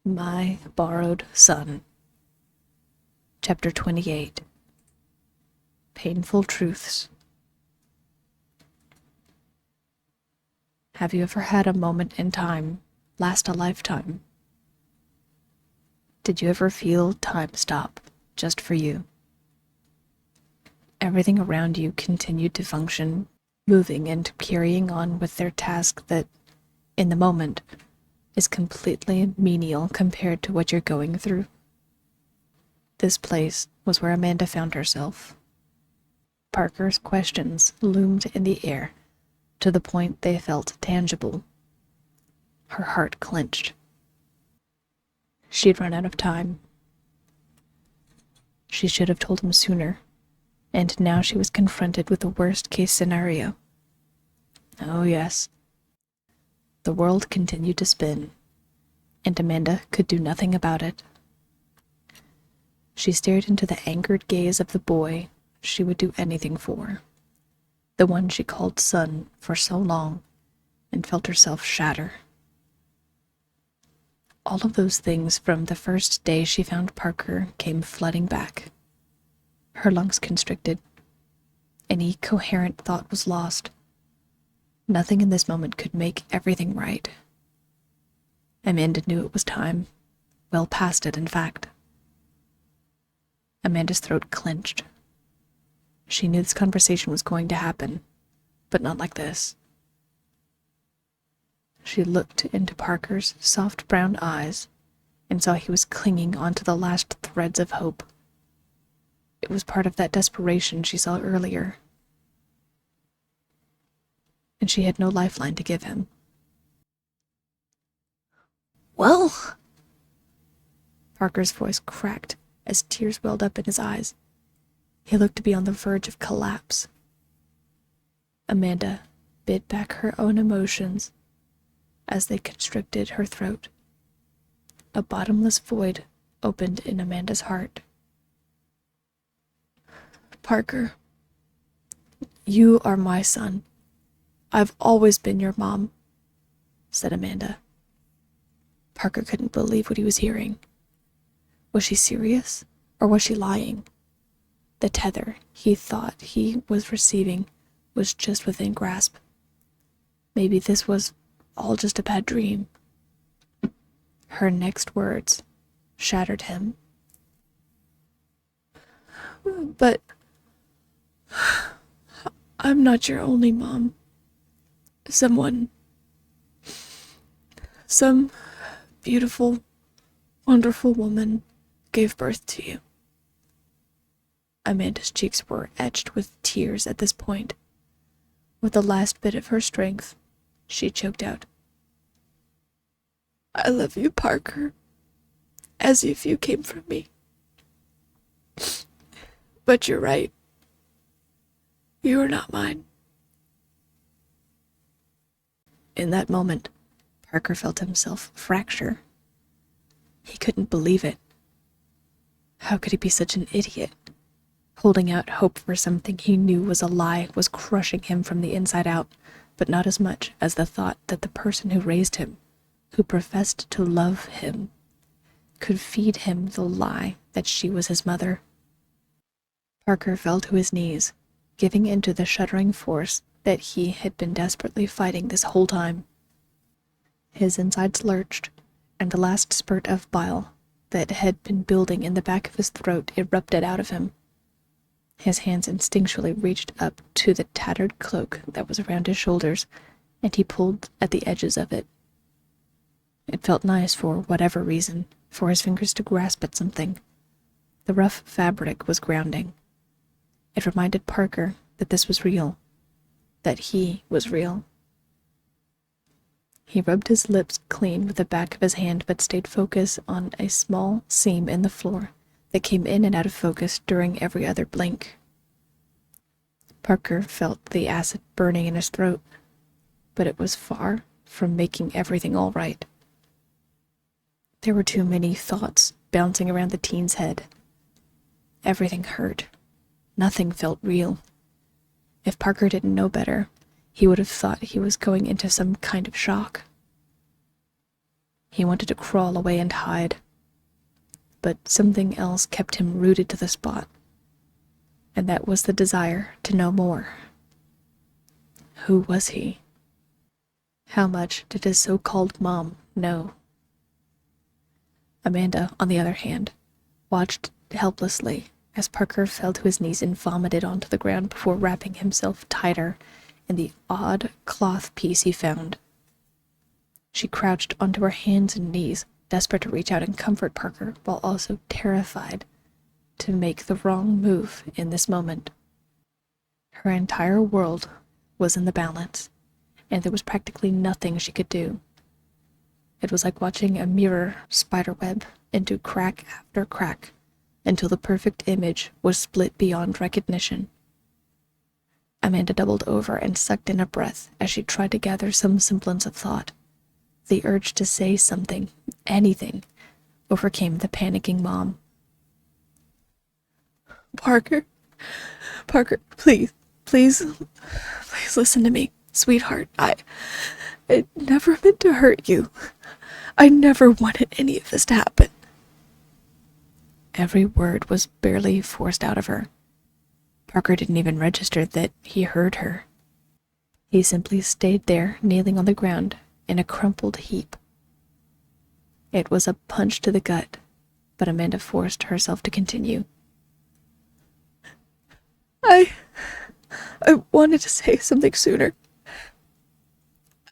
My Borrowed Son. Chapter 28. Painful Truths. Have you ever had a moment in time last a lifetime? Did you ever feel time stop just for you? Everything around you continued to function, moving and carrying on with their task that, in the moment, is completely menial compared to what you're going through. This place was where Amanda found herself. Parker's questions loomed in the air to the point they felt tangible. Her heart clenched. She'd run out of time. She should have told him sooner, and now she was confronted with the worst-case scenario. Oh yes. The world continued to spin, and Amanda could do nothing about it. She stared into the angered gaze of the boy she would do anything for, the one she called son for so long, and felt herself shatter. All of those things from the first day she found Parker came flooding back. Her lungs constricted. Any coherent thought was lost. Nothing in this moment could make everything right. Amanda knew it was time. Well past it, in fact. Amanda's throat clenched. She knew this conversation was going to happen, but not like this. She looked into Parker's soft brown eyes and saw he was clinging onto the last threads of hope. It was part of that desperation she saw earlier, and she had no lifeline to give him. Well, Parker's voice cracked as tears welled up in his eyes. He looked to be on the verge of collapse. Amanda bit back her own emotions as they constricted her throat. A bottomless void opened in Amanda's heart. Parker, you are my son. I've always been your mom, said Amanda. Parker couldn't believe what he was hearing. Was she serious, or was she lying? The tether he thought he was receiving was just within grasp. Maybe this was all just a bad dream. Her next words shattered him. But I'm not your only mom. Some beautiful, wonderful woman gave birth to you. Amanda's cheeks were etched with tears at this point. With the last bit of her strength, she choked out, I love you, Parker, as if you came from me. But you're right. You are not mine. In that moment, Parker felt himself fracture. He couldn't believe it. How could he be such an idiot? Holding out hope for something he knew was a lie was crushing him from the inside out, but not as much as the thought that the person who raised him, who professed to love him, could feed him the lie that she was his mother. Parker fell to his knees, giving in to the shuddering force that he had been desperately fighting this whole time. His insides lurched, and the last spurt of bile that had been building in the back of his throat erupted out of him. His hands instinctually reached up to the tattered cloak that was around his shoulders, and he pulled at the edges of it. It felt nice, for whatever reason, for his fingers to grasp at something. The rough fabric was grounding. It reminded Parker that this was real, that he was real. He rubbed his lips clean with the back of his hand, but stayed focused on a small seam in the floor that came in and out of focus during every other blink. Parker felt the acid burning in his throat, but it was far from making everything all right. There were too many thoughts bouncing around the teen's head. Everything hurt. Nothing felt real. If Parker didn't know better, he would have thought he was going into some kind of shock. He wanted to crawl away and hide, but something else kept him rooted to the spot, and that was the desire to know more. Who was he? How much did his so-called mom know? Amanda, on the other hand, watched helplessly as Parker fell to his knees and vomited onto the ground before wrapping himself tighter in the odd cloth piece he found. She crouched onto her hands and knees, desperate to reach out and comfort Parker, while also terrified to make the wrong move in this moment. Her entire world was in the balance, and there was practically nothing she could do. It was like watching a mirror spiderweb into crack after crack, until the perfect image was split beyond recognition. Amanda doubled over and sucked in a breath as she tried to gather some semblance of thought. The urge to say something, anything, overcame the panicking mom. Parker, please listen to me, sweetheart. I never meant to hurt you. I never wanted any of this to happen. Every word was barely forced out of her. Parker didn't even register that he heard her. He simply stayed there, kneeling on the ground in a crumpled heap. It was a punch to the gut, but Amanda forced herself to continue. I wanted to say something sooner.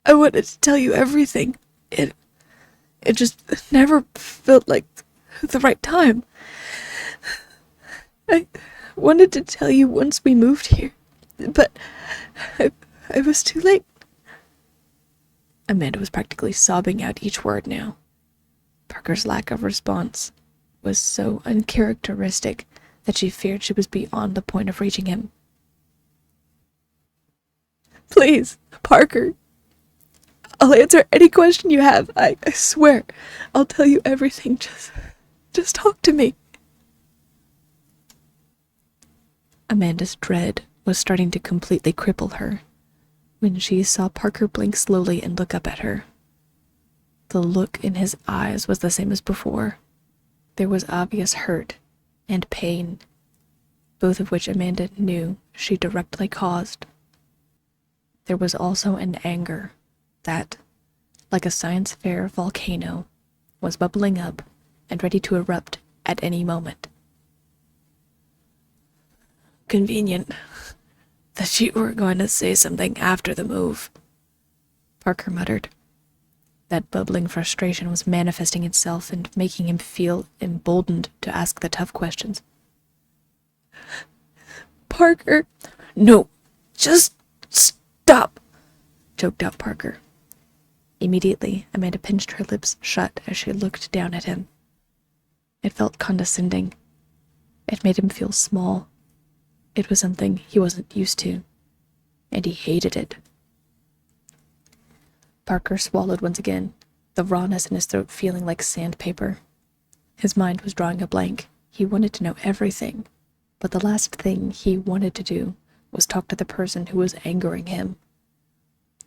I wanted to tell you everything. It just never felt like the right time. I wanted to tell you once we moved here, but I was too late. Amanda was practically sobbing out each word now. Parker's lack of response was so uncharacteristic that she feared she was beyond the point of reaching him. Please, Parker. I'll answer any question you have. I swear. I'll tell you everything. Just talk to me. Amanda's dread was starting to completely cripple her when she saw Parker blink slowly and look up at her. The look in his eyes was the same as before. There was obvious hurt and pain, both of which Amanda knew she directly caused. There was also an anger that, like a science fair volcano, was bubbling up and ready to erupt at any moment. Convenient that you were going to say something after the move, Parker muttered. That bubbling frustration was manifesting itself and making him feel emboldened to ask the tough questions. Parker, no, just stop, choked out Parker. Immediately, Amanda pinched her lips shut as she looked down at him. It felt condescending. It made him feel small. It was something he wasn't used to, and he hated it. Parker swallowed once again, the rawness in his throat feeling like sandpaper. His mind was drawing a blank. He wanted to know everything, but the last thing he wanted to do was talk to the person who was angering him.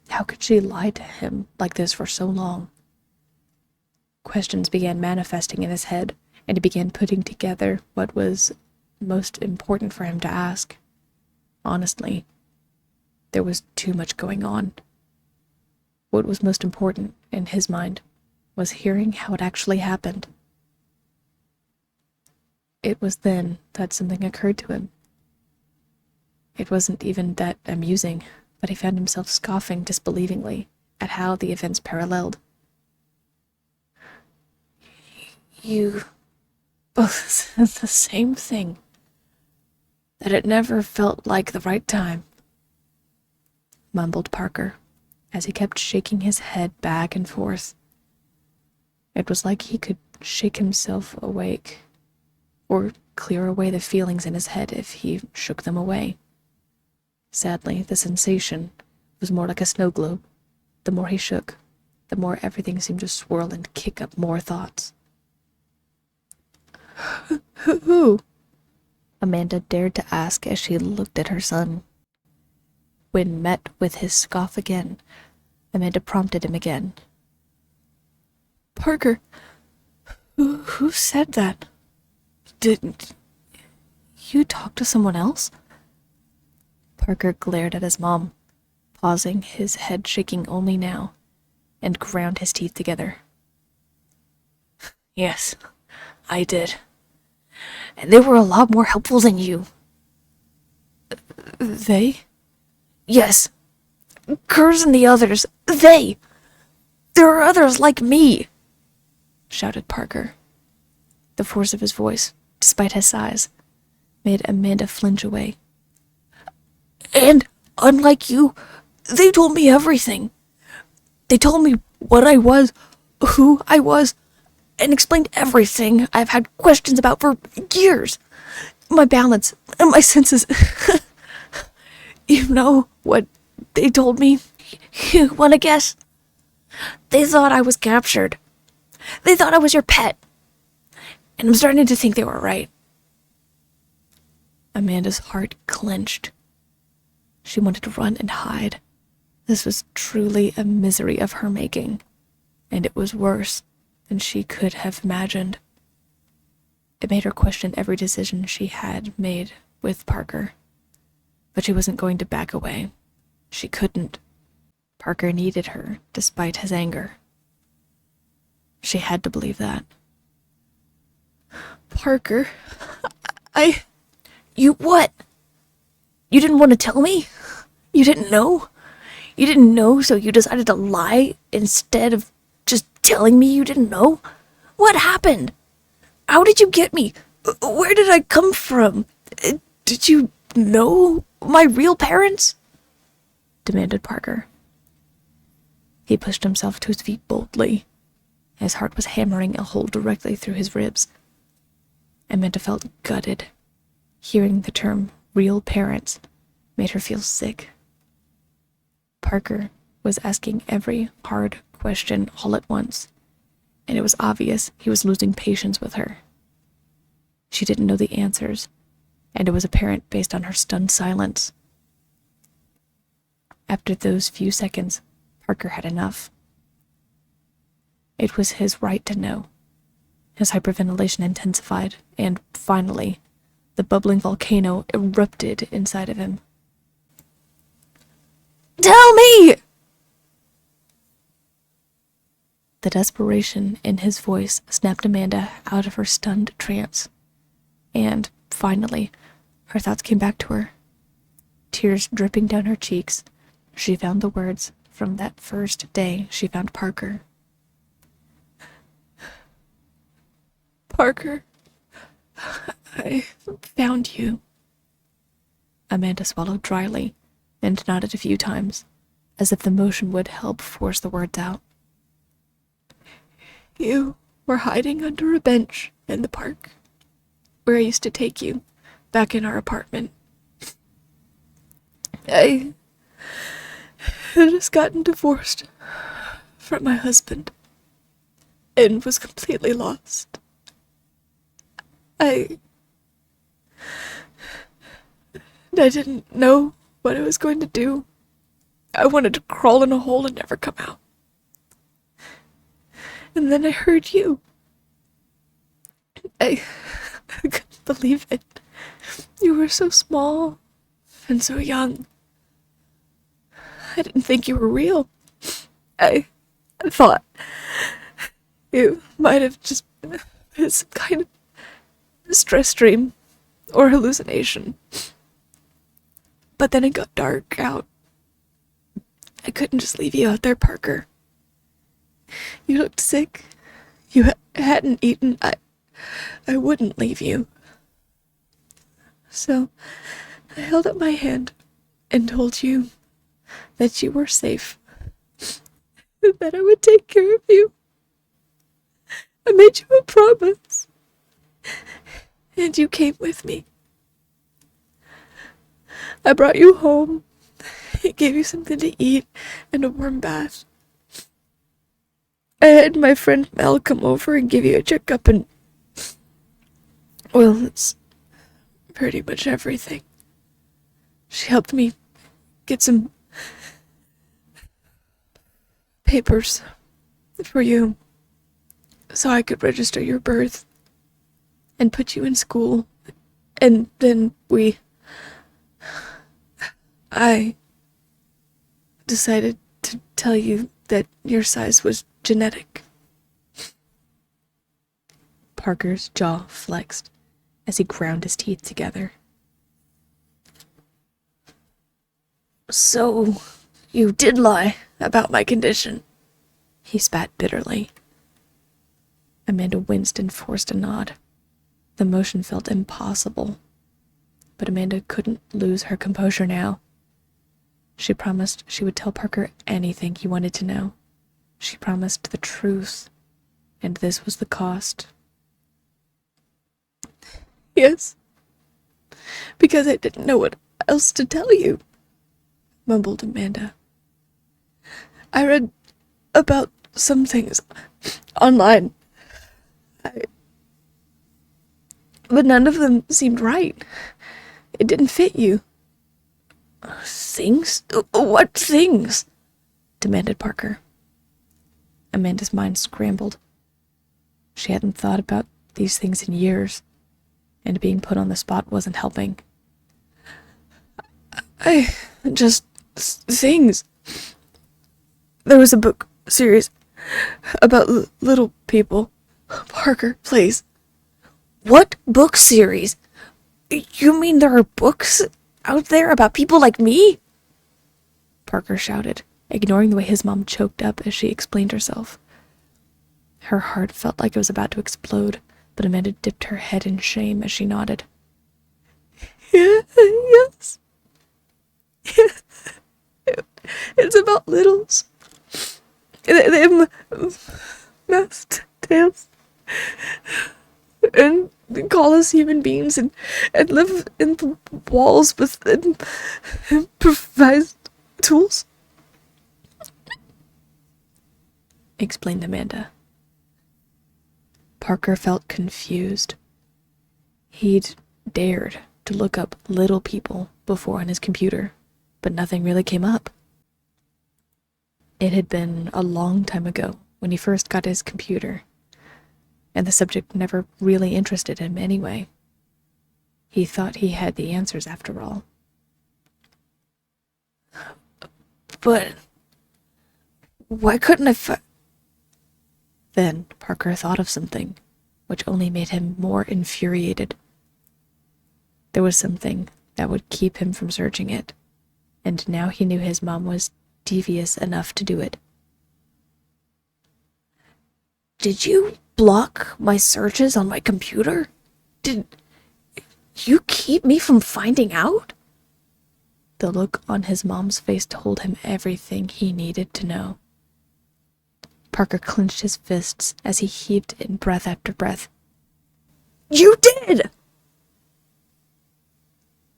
How could she lie to him like this for so long? Questions began manifesting in his head, and he began putting together what was most important for him to ask. Honestly, there was too much going on. What was most important, in his mind, was hearing how it actually happened. It was then that something occurred to him. It wasn't even that amusing, but he found himself scoffing disbelievingly at how the events paralleled. You both said the same thing, that it never felt like the right time, mumbled Parker, as he kept shaking his head back and forth. It was like he could shake himself awake, or clear away the feelings in his head if he shook them away. Sadly, the sensation was more like a snow globe. The more he shook, the more everything seemed to swirl and kick up more thoughts. Who? Amanda dared to ask as she looked at her son. When met with his scoff again, Amanda prompted him again. Parker, who said that? Didn't you talk to someone else? Parker glared at his mom, pausing, his head shaking only now, and ground his teeth together. Yes, I did. And they were a lot more helpful than you. They? Yes. Kurz and the others. They! There are others like me! Shouted Parker. The force of his voice, despite his size, made Amanda flinch away. And, unlike you, they told me everything. They told me what I was, who I was, and explained everything I've had questions about for years. My balance and my senses. You know what they told me? You want to guess? They thought I was captured. They thought I was your pet. And I'm starting to think they were right. Amanda's heart clenched. She wanted to run and hide. This was truly a misery of her making, and it was worse than she could have imagined. It made her question every decision she had made with Parker. But she wasn't going to back away. She couldn't. Parker needed her, despite his anger. She had to believe that. Parker, You what? You didn't want to tell me? You didn't know? You didn't know, so you decided to lie instead of just telling me you didn't know? What happened? How did you get me? Where did I come from? Did you know my real parents? Demanded Parker. He pushed himself to his feet boldly. His heart was hammering a hole directly through his ribs. Amanda felt gutted. Hearing the term real parents made her feel sick. Parker was asking every hard question all at once, and it was obvious he was losing patience with her. She didn't know the answers, and it was apparent based on her stunned silence. After those few seconds, Parker had enough. It was his right to know. His hyperventilation intensified, and finally, the bubbling volcano erupted inside of him. Tell me! The desperation in his voice snapped Amanda out of her stunned trance. And, finally, her thoughts came back to her. Tears dripping down her cheeks, she found the words from that first day she found Parker. Parker, I found you. Amanda swallowed dryly and nodded a few times, as if the motion would help force the words out. You were hiding under a bench in the park, where I used to take you, back in our apartment. I had just gotten divorced from my husband, and was completely lost. I didn't know what I was going to do. I wanted to crawl in a hole and never come out. And then I heard you. I couldn't believe it. You were so small and so young. I didn't think you were real. I thought you might have just been some kind of stress dream or hallucination. But then it got dark out. I couldn't just leave you out there, Parker. You looked sick. You hadn't eaten. I wouldn't leave you. So I held up my hand and told you that you were safe. That I would take care of you. I made you a promise. And you came with me. I brought you home. I gave you something to eat and a warm bath. I had my friend Mel come over and give you a checkup and... well, that's pretty much everything. She helped me get some papers for you. so I could register your birth and put you in school. And then I decided to tell you that your size was genetic. Parker's jaw flexed as he ground his teeth together. So, you did lie about my condition, he spat bitterly. Amanda winced and forced a nod. The motion felt impossible, but Amanda couldn't lose her composure now. She promised she would tell Parker anything he wanted to know. She promised the truth, and this was the cost. Yes, because I didn't know what else to tell you, mumbled Amanda. I read about some things online, but none of them seemed right. It didn't fit you. Things? What things? Demanded Parker. Amanda's mind scrambled. She hadn't thought about these things in years, and being put on the spot wasn't helping. Things. There was a book series about little people. Parker, please. What book series? You mean there are books out there about people like me? Parker shouted, ignoring the way his mom choked up as she explained herself. Her heart felt like it was about to explode, but Amanda dipped her head in shame as she nodded. Yes. It's about littles. They have masked tails. And call us human beings and live in the walls with improvised tools. Explained Amanda. Parker felt confused. He'd dared to look up little people before on his computer, but nothing really came up. It had been a long time ago when he first got his computer, and the subject never really interested him anyway. He thought he had the answers after all. But why couldn't I Then Parker thought of something, which only made him more infuriated. There was something that would keep him from searching it, and now he knew his mom was devious enough to do it. Did you block my searches on my computer? Did you keep me from finding out? The look on his mom's face told him everything he needed to know. Parker clenched his fists as he heaved in breath after breath. You did!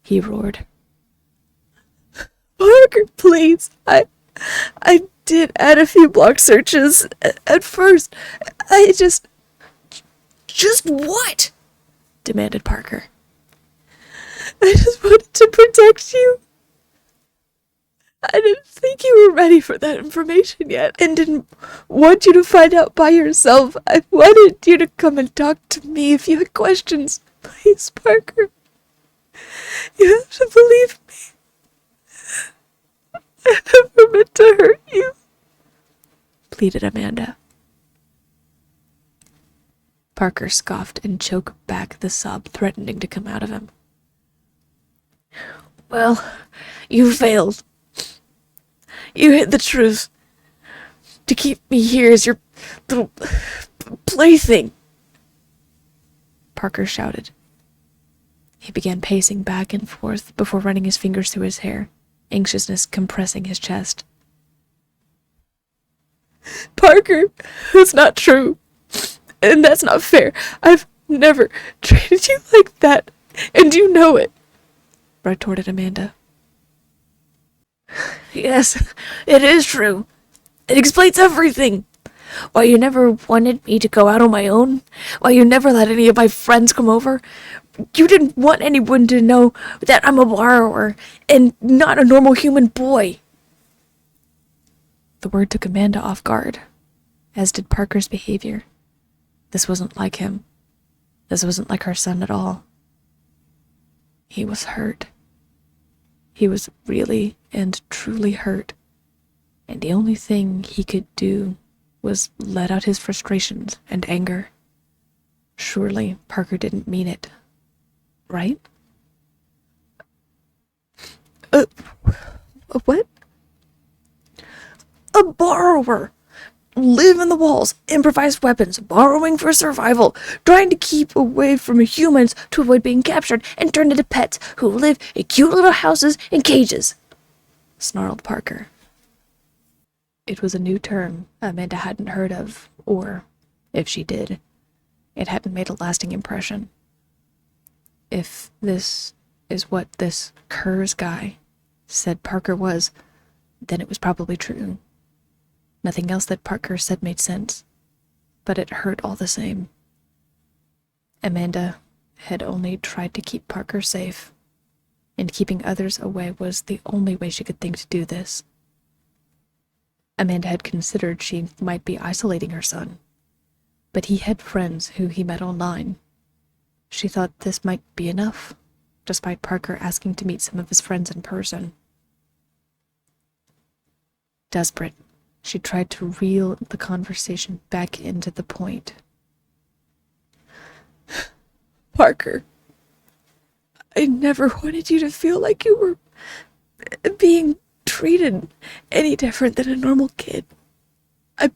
He roared. Parker, please. I did add a few block searches at first. I just what? Demanded Parker. I just wanted to protect you. I didn't think you were ready for that information yet, and didn't want you to find out by yourself. I wanted you to come and talk to me if you had questions. Please, Parker. You have to believe me. I never meant to hurt you, pleaded Amanda. Parker scoffed and choked back the sob threatening to come out of him. Well, you failed. You hid the truth to keep me here as your little plaything, Parker shouted. He began pacing back and forth before running his fingers through his hair, anxiousness compressing his chest. Parker, that's not true. And that's not fair. I've never treated you like that, and you know it, retorted Amanda. Yes, it is true. It explains everything. Why you never wanted me to go out on my own. Why you never let any of my friends come over. You didn't want anyone to know that I'm a borrower and not a normal human boy. The word took Amanda off guard, as did Parker's behavior. This wasn't like him. This wasn't like her son at all. He was hurt. He was really and truly hurt. And the only thing he could do was let out his frustrations and anger. Surely Parker didn't mean it, right? What? A borrower! Live in the walls, improvise weapons, borrowing for survival, trying to keep away from humans to avoid being captured and turned into pets who live in cute little houses and cages, snarled Parker. It was a new term Amanda hadn't heard of, or, if she did, it hadn't made a lasting impression. If this is what this Kurz guy said Parker was, then it was probably true. Nothing else that Parker said made sense, but it hurt all the same. Amanda had only tried to keep Parker safe, and keeping others away was the only way she could think to do this. Amanda had considered she might be isolating her son, but he had friends who he met online. She thought this might be enough, despite Parker asking to meet some of his friends in person. Desperate, she tried to reel the conversation back into the point. Parker, I never wanted you to feel like you were being treated any different than a normal kid. I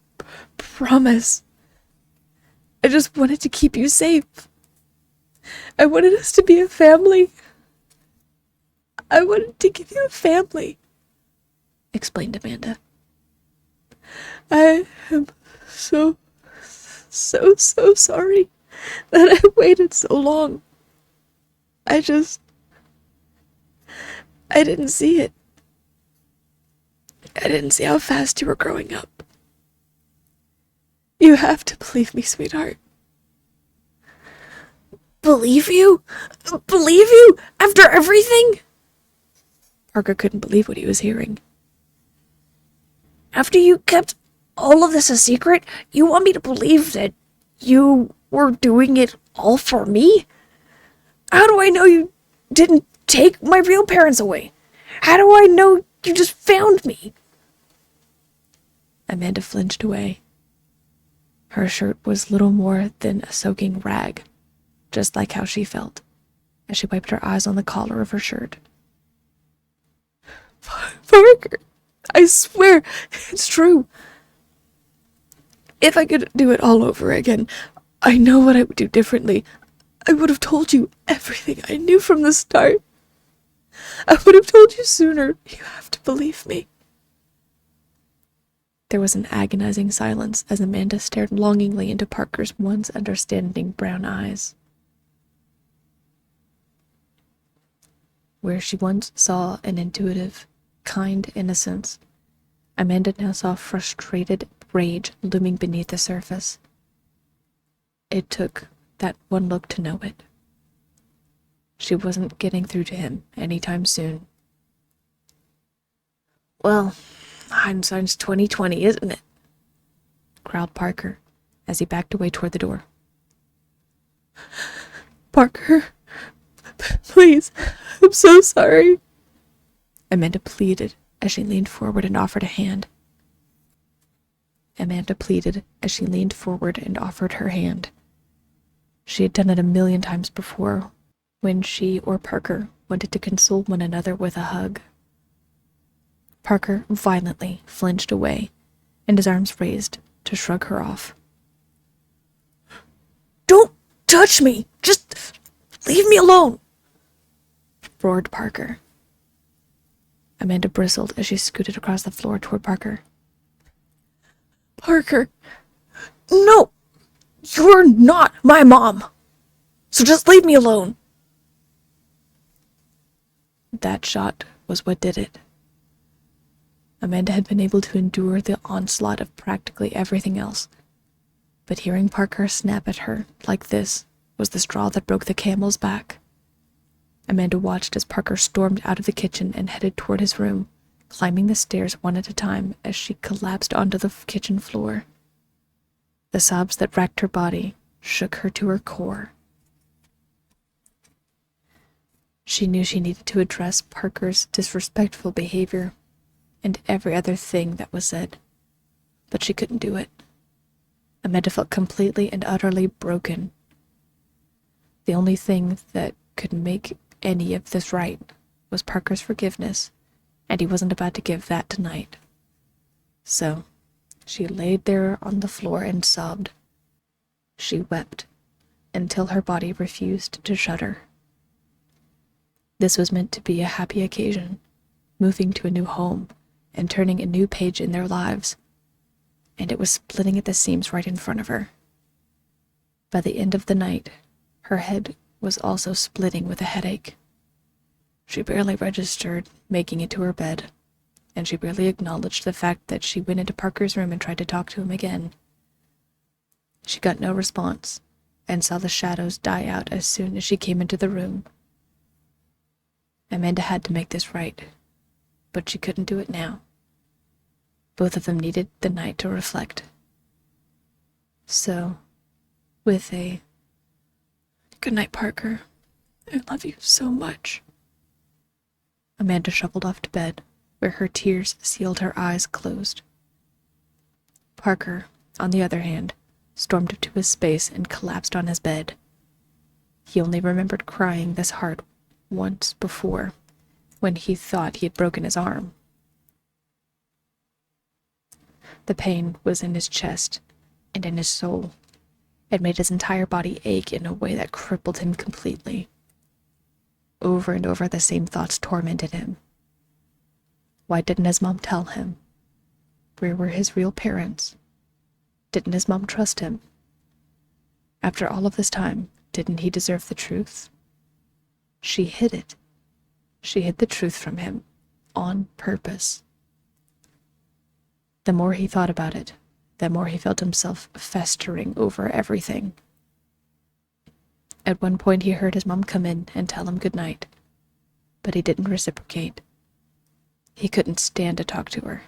promise. I just wanted to keep you safe. I wanted us to be a family. I wanted to give you a family, explained Amanda. I am so sorry that I waited so long. I didn't see it. I didn't see how fast you were growing up. You have to believe me, sweetheart. Believe you? Believe you? After everything? Parker couldn't believe what he was hearing. After you kept all of this a secret, you want me to believe that you were doing it all for me? How do I know you didn't take my real parents away? How do I know you just found me? Amanda flinched away. Her shirt was little more than a soaking rag, just like how she felt, as she wiped her eyes on the collar of her shirt. Parker, I swear, it's true. If I could do it all over again, I know what I would do differently. I would have told you everything I knew from the start. I would have told you sooner. You have to believe me. There was an agonizing silence as Amanda stared longingly into Parker's once understanding brown eyes. Where she once saw an intuitive, kind innocence, Amanda now saw frustrated rage looming beneath the surface. It took that one look to know it. She wasn't getting through to him anytime soon. Well, hindsight's 20/20, isn't it? Growled Parker as he backed away toward the door. Parker, please, I'm so sorry, Amanda pleaded as she leaned forward and offered a hand. Her hand. She had done it 1,000,000 times before, when she or Parker wanted to console one another with a hug. Parker violently flinched away, and his arms raised to shrug her off. Don't touch me! Just leave me alone! Roared Parker. Amanda bristled as she scooted across the floor toward Parker. Parker, no! You're not my mom! So just leave me alone! That shot was what did it. Amanda had been able to endure the onslaught of practically everything else, but hearing Parker snap at her like this was the straw that broke the camel's back. Amanda watched as Parker stormed out of the kitchen and headed toward his room, climbing the stairs one at a time as she collapsed onto the kitchen floor. The sobs that racked her body shook her to her core. She knew she needed to address Parker's disrespectful behavior and every other thing that was said, but she couldn't do it. Amanda felt completely and utterly broken. The only thing that could make any of this right was Parker's forgiveness, and he wasn't about to give that tonight. So, she laid there on the floor and sobbed. She wept until her body refused to shudder. This was meant to be a happy occasion, moving to a new home and turning a new page in their lives, and it was splitting at the seams right in front of her. By the end of the night, her head was also splitting with a headache. She barely registered making it to her bed, and she barely acknowledged the fact that she went into Parker's room and tried to talk to him again. She got no response, and saw the shadows die out as soon as she came into the room. Amanda had to make this right, but she couldn't do it now. Both of them needed the night to reflect. So, with a "Good night, Parker. I love you so much," Amanda shuffled off to bed, where her tears sealed her eyes closed. Parker, on the other hand, stormed to his space and collapsed on his bed. He only remembered crying this hard once before, when he thought he had broken his arm. The pain was in his chest and in his soul. It made his entire body ache in a way that crippled him completely. Over and over the same thoughts tormented him. Why didn't his mom tell him? Where were his real parents? Didn't his mom trust him? After all of this time, didn't he deserve the truth? She hid it. She hid the truth from him, on purpose. The more he thought about it, the more he felt himself festering over everything. At one point he heard his mom come in and tell him good night, but he didn't reciprocate. He couldn't stand to talk to her,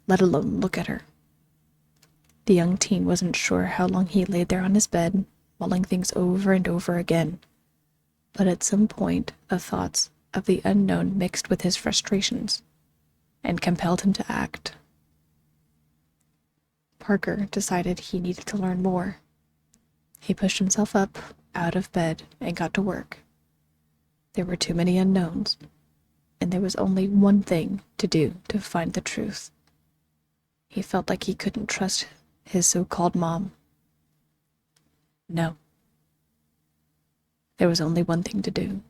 let alone look at her. The young teen wasn't sure how long he laid there on his bed, mulling things over and over again, but at some point the thoughts of the unknown mixed with his frustrations and compelled him to act. Parker decided he needed to learn more. He pushed himself up, out of bed, and got to work. There were too many unknowns, and there was only one thing to do to find the truth. He felt like he couldn't trust his so-called mom. No. There was only one thing to do.